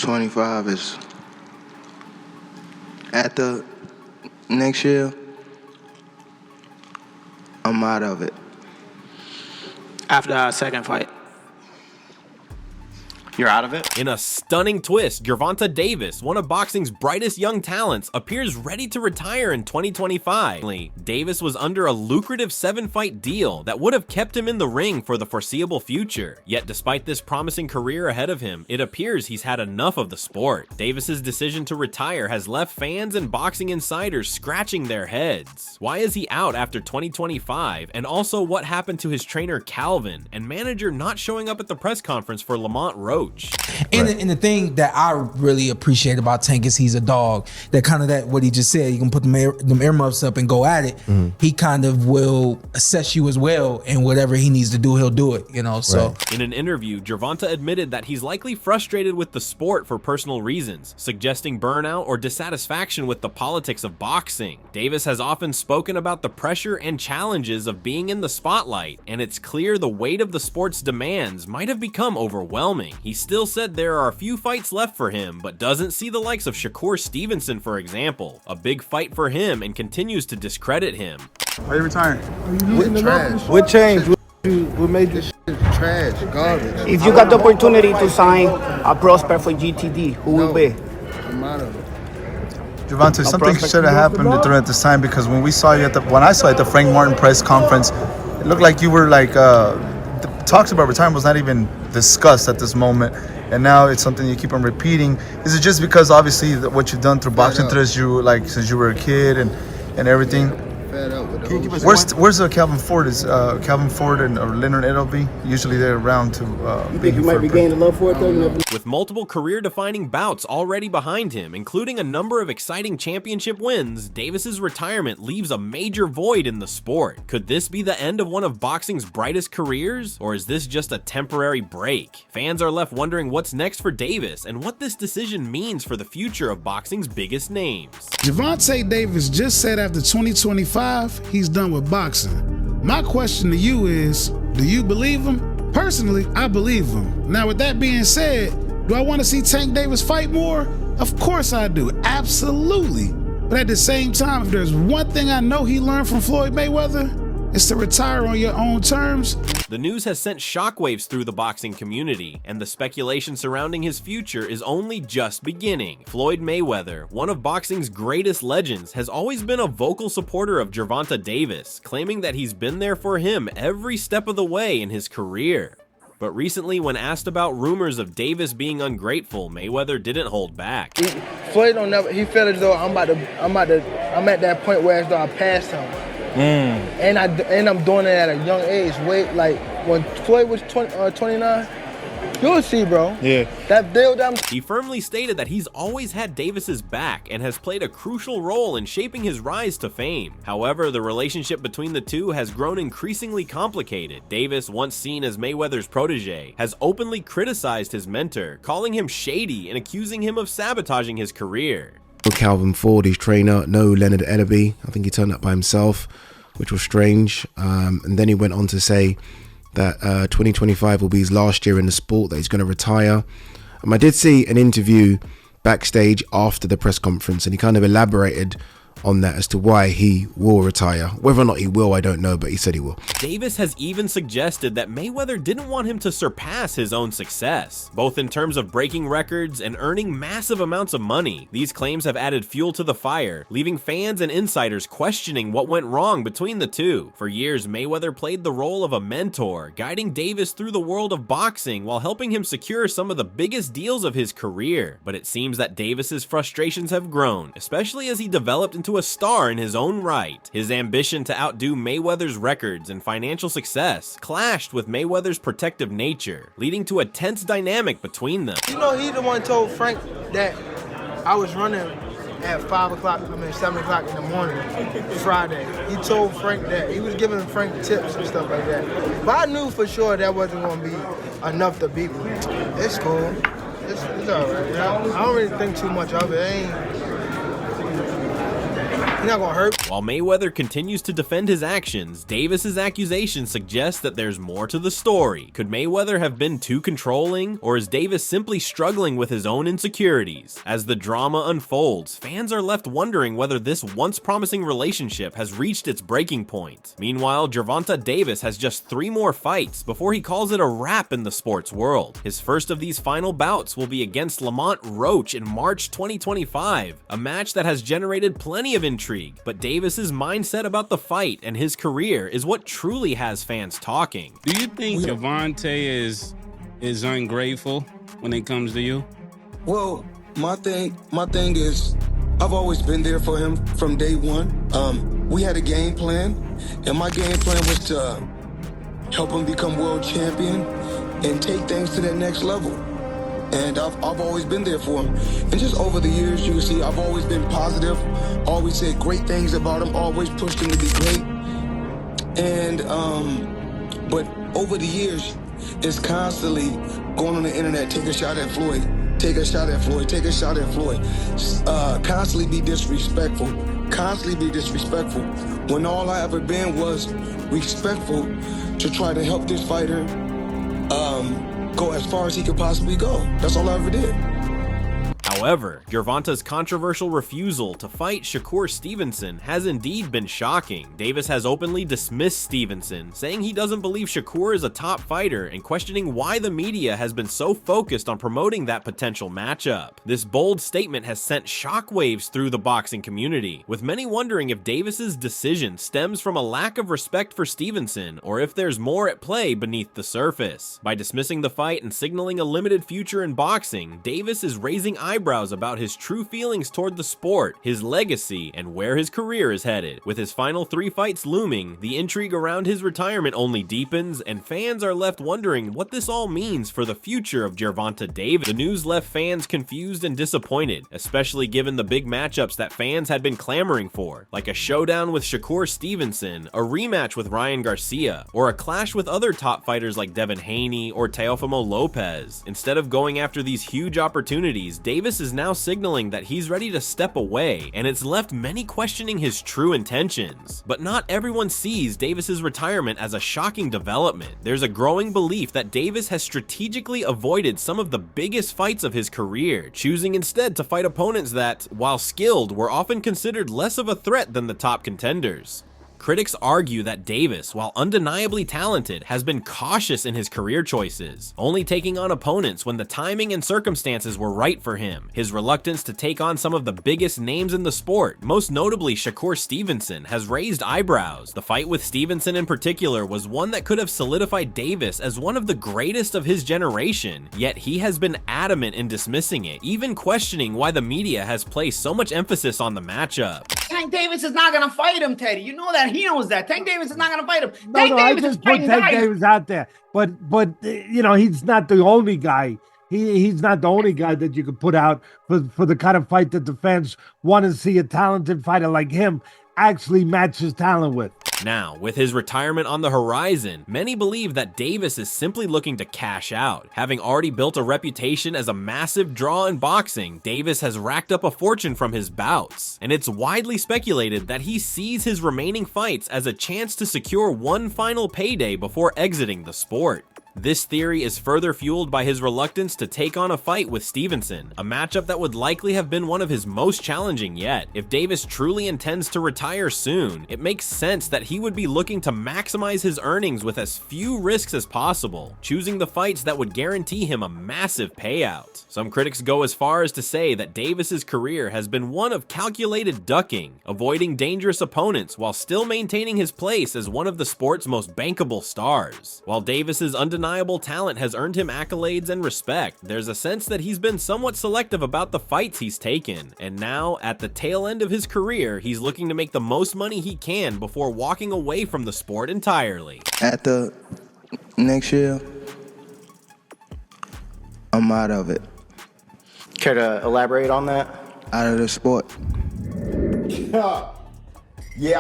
2025 is after next year, I'm out of it. After our second fight. You're out of it? In a stunning twist, Gervonta Davis, one of boxing's brightest young talents, appears ready to retire in 2025. Davis was under a lucrative 7-fight deal that would have kept him in the ring for the foreseeable future. Yet despite this promising career ahead of him, it appears he's had enough of the sport. Davis's decision to retire has left fans and boxing insiders scratching their heads. Why is he out after 2025? And also, what happened to his trainer Calvin and manager not showing up at the press conference for Lamont Roach? And the thing that I really appreciate about Tank is he's a dog. That kind of what he just said, you can put them earmuffs up and go at it. He kind of will assess you as well, and whatever he needs to do, he'll do it, you know, so. Right. In an interview, Gervonta admitted that he's likely frustrated with the sport for personal reasons, suggesting burnout or dissatisfaction with the politics of boxing. Davis has often spoken about the pressure and challenges of being in the spotlight, and it's clear the weight of the sport's demands might have become overwhelming. He still said there are a few fights left for him, but doesn't see the likes of Shakur Stevenson, for example. A big fight for him, and continues to discredit him. Why are you retiring? What changed? What made this shit trash, garbage. If you got the opportunity to sign a prospect for GTD, who will be? I'm out of it. Gervonta, something should have happened during this time, because when I saw you at the Frank Martin press conference, it looked like you were like the talks about retirement was not even discussed at this moment, and now it's something you keep on repeating. Is it just because obviously what you've done through boxing since you were a kid and everything? Where's Calvin Ford? Is Calvin Ford and Leonard Edelby? Usually they're around to. You think you might be gaining love for it though? With multiple career-defining bouts already behind him, including a number of exciting championship wins, Davis's retirement leaves a major void in the sport. Could this be the end of one of boxing's brightest careers, or is this just a temporary break? Fans are left wondering what's next for Davis and what this decision means for the future of boxing's biggest names. Gervonta Davis just said after 2025, he's done with boxing. My question to you is, do you believe him? Personally, I believe him. Now, with that being said, do I want to see Tank Davis fight more? Of course I do, absolutely. But at the same time, if there's one thing I know he learned from Floyd Mayweather, it's to retire on your own terms. The news has sent shockwaves through the boxing community, and the speculation surrounding his future is only just beginning. Floyd Mayweather, one of boxing's greatest legends, has always been a vocal supporter of Gervonta Davis, claiming that he's been there for him every step of the way in his career. But recently, when asked about rumors of Davis being ungrateful, Mayweather didn't hold back. Floyd don't never. He felt as though I'm at that point where as though I passed him. And I'm doing it at a young age. Wait, like when Floyd was 29, you'll see, bro. Yeah. That deal that He firmly stated that he's always had Davis's back and has played a crucial role in shaping his rise to fame. However, the relationship between the two has grown increasingly complicated. Davis, once seen as Mayweather's protege, has openly criticized his mentor, calling him shady and accusing him of sabotaging his career. Calvin Ford, his trainer, no Leonard Edelby. I think he turned up by himself, which was strange. And then he went on to say that 2025 will be his last year in the sport, that he's going to retire. I did see an interview backstage after the press conference, and he kind of elaborated on that as to why he will retire. Whether or not he will, I don't know, but he said he will. Davis has even suggested that Mayweather didn't want him to surpass his own success, both in terms of breaking records and earning massive amounts of money. These claims have added fuel to the fire, leaving fans and insiders questioning what went wrong between the two. For years, Mayweather played the role of a mentor, guiding Davis through the world of boxing while helping him secure some of the biggest deals of his career. But it seems that Davis's frustrations have grown, especially as he developed into a star in his own right. His ambition to outdo Mayweather's records and financial success clashed with Mayweather's protective nature, leading to a tense dynamic between them. You know, he the one told Frank that I was running at 7 o'clock in the morning, Friday. He told Frank that. He was giving Frank tips and stuff like that. But I knew for sure that wasn't going to be enough to beat me. It's cool. It's all right. I don't really think too much of it. not gonna hurt. While Mayweather continues to defend his actions, Davis's accusations suggest that there's more to the story. Could Mayweather have been too controlling, or is Davis simply struggling with his own insecurities? As the drama unfolds, fans are left wondering whether this once promising relationship has reached its breaking point. Meanwhile, Gervonta Davis has just 3 more fights before he calls it a wrap in the sports world. His first of these final bouts will be against Lamont Roach in March 2025, a match that has generated plenty of intrigue, but Davis's mindset about the fight and his career is what truly has fans talking. Do you think Gervonta is ungrateful when it comes to you? Well, my thing is, I've always been there for him from day one. We had a game plan, and my game plan was to help him become world champion and take things to that next level. And I've always been there for him. And just over the years, you can see I've always been positive, always said great things about him, always pushed him to be great. And, but over the years, it's constantly going on the internet, take a shot at Floyd, take a shot at Floyd, take a shot at Floyd. Constantly be disrespectful, when all I ever been was respectful to try to help this fighter go as far as he could possibly go. That's all I ever did. However, Gervonta's controversial refusal to fight Shakur Stevenson has indeed been shocking. Davis has openly dismissed Stevenson, saying he doesn't believe Shakur is a top fighter and questioning why the media has been so focused on promoting that potential matchup. This bold statement has sent shockwaves through the boxing community, with many wondering if Davis's decision stems from a lack of respect for Stevenson or if there's more at play beneath the surface. By dismissing the fight and signaling a limited future in boxing, Davis is raising eyebrows about his true feelings toward the sport, his legacy, and where his career is headed. With his final 3 fights looming, the intrigue around his retirement only deepens, and fans are left wondering what this all means for the future of Gervonta Davis. The news left fans confused and disappointed, especially given the big matchups that fans had been clamoring for, like a showdown with Shakur Stevenson, a rematch with Ryan Garcia, or a clash with other top fighters like Devin Haney or Teofimo Lopez. Instead of going after these huge opportunities, Davis is now signaling that he's ready to step away, and it's left many questioning his true intentions. But not everyone sees Davis's retirement as a shocking development. There's a growing belief that Davis has strategically avoided some of the biggest fights of his career, choosing instead to fight opponents that, while skilled, were often considered less of a threat than the top contenders. Critics argue that Davis, while undeniably talented, has been cautious in his career choices, only taking on opponents when the timing and circumstances were right for him. His reluctance to take on some of the biggest names in the sport, most notably Shakur Stevenson, has raised eyebrows. The fight with Stevenson in particular was one that could have solidified Davis as one of the greatest of his generation, yet he has been adamant in dismissing it, even questioning why the media has placed so much emphasis on the matchup. Tank Davis is not gonna fight him, Teddy. You know that. He knows that. Tank Davis is not gonna fight him. No, I just put Tank Davis out there. But you know, he's not the only guy. He's not the only guy that you could put out for the kind of fight that the fans want to see a talented fighter like him actually match his talent with. Now, with his retirement on the horizon, many believe that Davis is simply looking to cash out. Having already built a reputation as a massive draw in boxing, Davis has racked up a fortune from his bouts, and it's widely speculated that he sees his remaining fights as a chance to secure one final payday before exiting the sport. This theory is further fueled by his reluctance to take on a fight with Stevenson, a matchup that would likely have been one of his most challenging yet. If Davis truly intends to retire soon, it makes sense that he would be looking to maximize his earnings with as few risks as possible, choosing the fights that would guarantee him a massive payout. Some critics go as far as to say that Davis's career has been one of calculated ducking, avoiding dangerous opponents while still maintaining his place as one of the sport's most bankable stars. While Davis's undeniable talent has earned him accolades and respect, there's a sense that he's been somewhat selective about the fights he's taken, and now, at the tail end of his career, he's looking to make the most money he can before walking away from the sport entirely. At the next year, I'm out of it. Care to elaborate on that? Out of the sport. Yeah,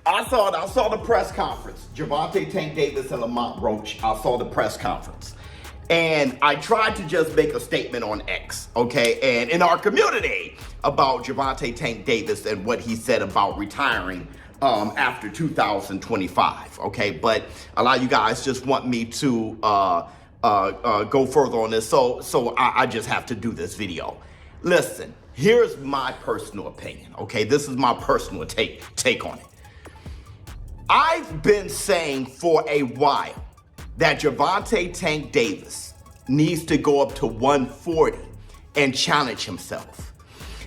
I saw the press conference. Gervonta, Tank Davis, and Lamont Roach. I saw the press conference. And I tried to just make a statement on X, okay, and in our community about Gervonta Tank Davis and what he said about retiring after 2025, okay? But a lot of you guys just want me to go further on this, so I just have to do this video. Listen, here's my personal opinion, okay? This is my personal take on it. I've been saying for a while that Gervonta Tank Davis needs to go up to 140 and challenge himself.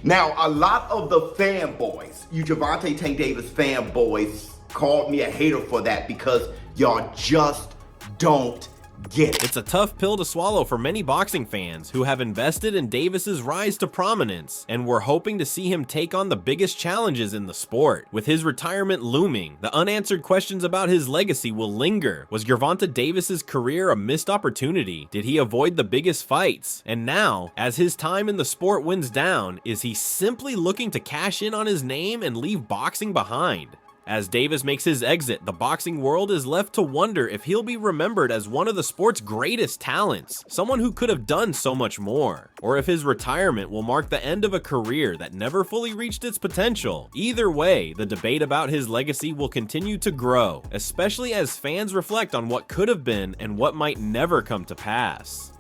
Now, a lot of the fanboys, you Gervonta Tank Davis fanboys, called me a hater for that because y'all just don't get it. It's a tough pill to swallow for many boxing fans who have invested in Davis's rise to prominence and were hoping to see him take on the biggest challenges in the sport. With his retirement looming, the unanswered questions about his legacy will linger. Was Gervonta Davis's career a missed opportunity? Did he avoid the biggest fights? And now, as his time in the sport winds down, is he simply looking to cash in on his name and leave boxing behind? As Davis makes his exit, the boxing world is left to wonder if he'll be remembered as one of the sport's greatest talents, someone who could have done so much more, or if his retirement will mark the end of a career that never fully reached its potential. Either way, the debate about his legacy will continue to grow, especially as fans reflect on what could have been and what might never come to pass.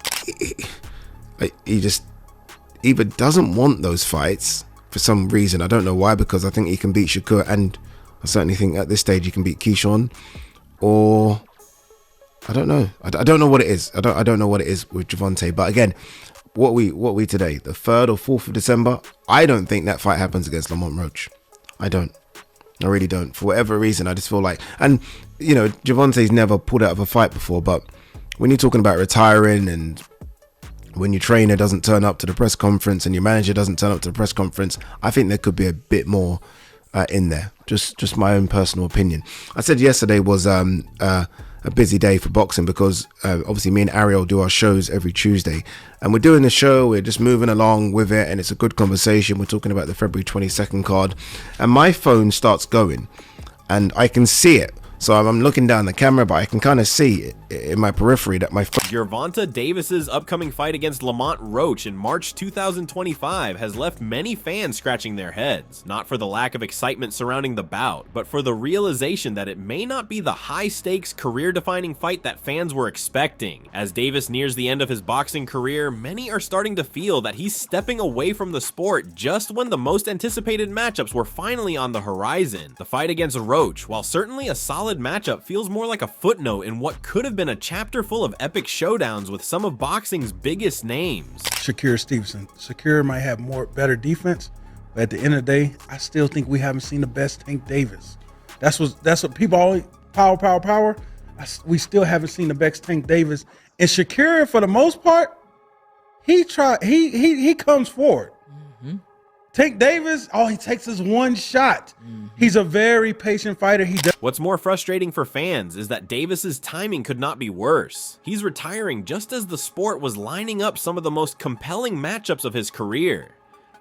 He just either doesn't want those fights for some reason. I don't know why, because I think he can beat Shakur, and I certainly think at this stage he can beat Keyshawn, or I don't know. I don't know what it is. I don't know what it is with Gervonta. But again, what we today, the 3rd or 4th of December, I don't think that fight happens against Lamont Roach. I really don't. For whatever reason, I just feel like, and you know, Gervonta's never pulled out of a fight before, but when you're talking about retiring, and when your trainer doesn't turn up to the press conference and your manager doesn't turn up to the press conference, I think there could be a bit more in there. Just my own personal opinion. I said yesterday was a busy day for boxing because obviously me and Ariel do our shows every Tuesday, and we're doing the show, we're just moving along with it, and it's a good conversation. We're talking about the February 22nd card, and my phone starts going and I can see it. So I'm looking down the camera, but I can kind of see in my periphery that my Gervonta Davis's upcoming fight against Lamont Roach in March 2025 has left many fans scratching their heads, not for the lack of excitement surrounding the bout, but for the realization that it may not be the high-stakes, career-defining fight that fans were expecting. As Davis nears the end of his boxing career, many are starting to feel that he's stepping away from the sport just when the most anticipated matchups were finally on the horizon. The fight against Roach, while certainly a solid matchup, feels more like a footnote in what could have been a chapter full of epic showdowns with some of boxing's biggest names. Shakur Stevenson. Shakur might have better defense, but at the end of the day, I still think we haven't seen the best Tank Davis. That's what people always power. We still haven't seen the best Tank Davis. And Shakur, for the most part, he comes forward. Tank Davis, he takes his one shot. He's a very patient fighter. What's more frustrating for fans is that Davis's timing could not be worse. He's retiring just as the sport was lining up some of the most compelling matchups of his career.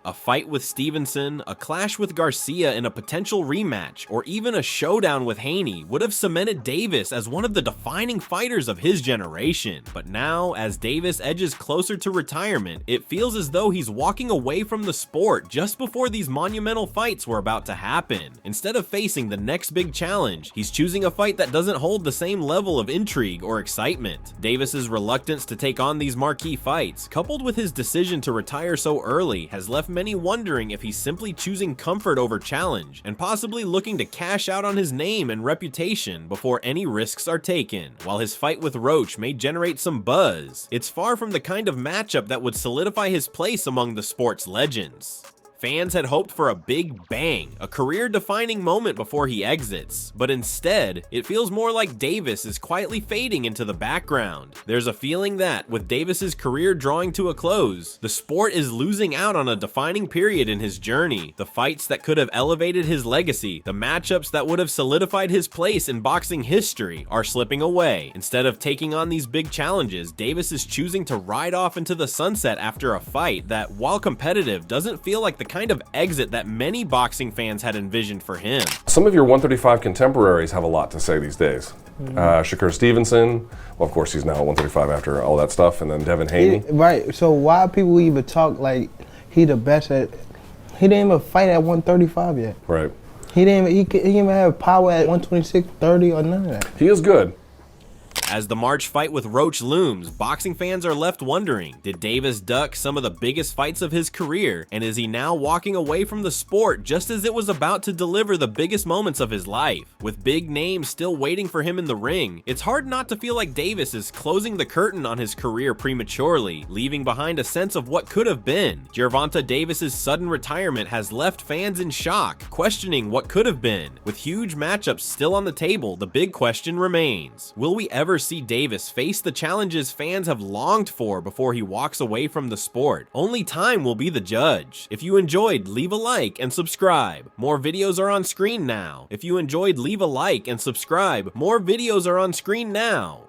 A fight with Stevenson, a clash with Garcia in a potential rematch, or even a showdown with Haney would have cemented Davis as one of the defining fighters of his generation. But now, as Davis edges closer to retirement, it feels as though he's walking away from the sport just before these monumental fights were about to happen. Instead of facing the next big challenge, he's choosing a fight that doesn't hold the same level of intrigue or excitement. Davis's reluctance to take on these marquee fights, coupled with his decision to retire so early, has left many wondering if he's simply choosing comfort over challenge and possibly looking to cash out on his name and reputation before any risks are taken. While his fight with Roach may generate some buzz, it's far from the kind of matchup that would solidify his place among the sport's legends. Fans had hoped for a big bang, a career-defining moment before he exits, but instead, it feels more like Davis is quietly fading into the background. There's a feeling that, with Davis's career drawing to a close, the sport is losing out on a defining period in his journey. The fights that could have elevated his legacy, the matchups that would have solidified his place in boxing history, are slipping away. Instead of taking on these big challenges, Davis is choosing to ride off into the sunset after a fight that, while competitive, doesn't feel like the kind of exit that many boxing fans had envisioned for him. Some of your 135 contemporaries have a lot to say these days. Shakur Stevenson, well, of course, he's now at 135 after all that stuff, and then Devin Haney. Right. So why people even talk like he the best at? He didn't even fight at 135 yet. Right. He didn't even have power at 126, 30, or none of that. He is good. As the March fight with Roach looms, boxing fans are left wondering, did Davis duck some of the biggest fights of his career, and is he now walking away from the sport just as it was about to deliver the biggest moments of his life? With big names still waiting for him in the ring, it's hard not to feel like Davis is closing the curtain on his career prematurely, leaving behind a sense of what could have been. Gervonta Davis's sudden retirement has left fans in shock, questioning what could have been. With huge matchups still on the table, the big question remains, will we ever see Davis face the challenges fans have longed for before he walks away from the sport? Only time will be the judge. If you enjoyed, leave a like and subscribe. More videos are on screen now. If you enjoyed, leave a like and subscribe. More videos are on screen now.